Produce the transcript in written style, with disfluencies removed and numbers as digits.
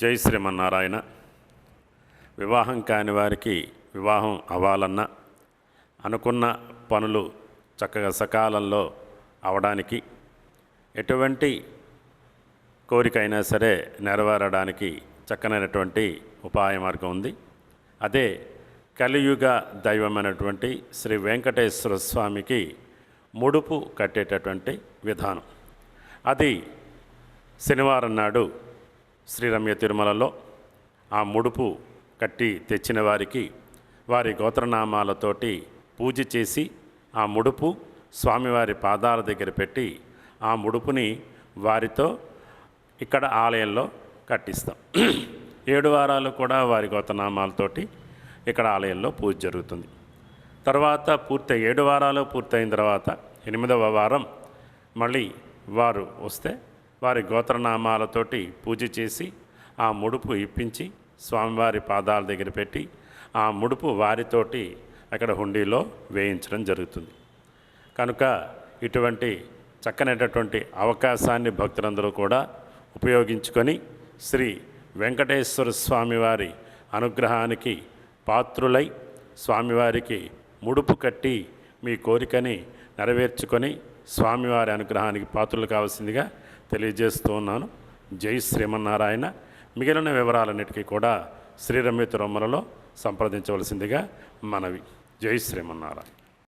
జై శ్రీమన్నారాయణ. వివాహం కాని వారికి వివాహం అవ్వాలన్నా, అనుకున్న పనులు చక్కగా సకాలంలో అవడానికి, ఎటువంటి కోరిక అయినా సరే నెరవేరడానికి చక్కనైనటువంటి ఉపాయ మార్గం ఉంది. అదే కలియుగ దైవమైనటువంటి శ్రీ వెంకటేశ్వర స్వామికి ముడుపు కట్టేటటువంటి విధానం. అది శనివారం నాడు శ్రీరమ్య తిరుమలలో ఆ ముడుపు కట్టి తెచ్చిన వారికి వారి గోత్రనామాలతోటి పూజ చేసి ఆ ముడుపు స్వామివారి పాదాల దగ్గర పెట్టి ఆ ముడుపుని వారితో ఇక్కడ ఆలయంలో కట్టిస్తాం. 7 వారాలు కూడా వారి గోత్రనామాలతోటి ఇక్కడ ఆలయంలో పూజ జరుగుతుంది. తర్వాత 7 వారాలు పూర్తయిన తర్వాత 8వ వారం మళ్ళీ వారు వస్తే వారి గోత్రనామాలతోటి పూజ చేసి ఆ ముడుపు ఇప్పించి స్వామివారి పాదాల దగ్గర పెట్టి ఆ ముడుపు వారితోటి అక్కడ హుండీలో వేయించడం జరుగుతుంది. కనుక ఇటువంటి చక్కనైనటువంటి అవకాశాన్ని భక్తులందరూ కూడా ఉపయోగించుకొని శ్రీ వెంకటేశ్వర స్వామివారి అనుగ్రహానికి పాత్రులై స్వామివారికి ముడుపు కట్టి మీ కోరికని నెరవేర్చుకొని స్వామివారి అనుగ్రహానికి పాత్రలు కావాల్సిందిగా తెలియజేస్తూ ఉన్నాను. జై శ్రీమన్నారాయణ. మిగిలిన వివరాలన్నిటికీ కూడా శ్రీరమ్య తిరుమలలో సంప్రదించవలసిందిగా మనవి. జై శ్రీమన్నారాయణ.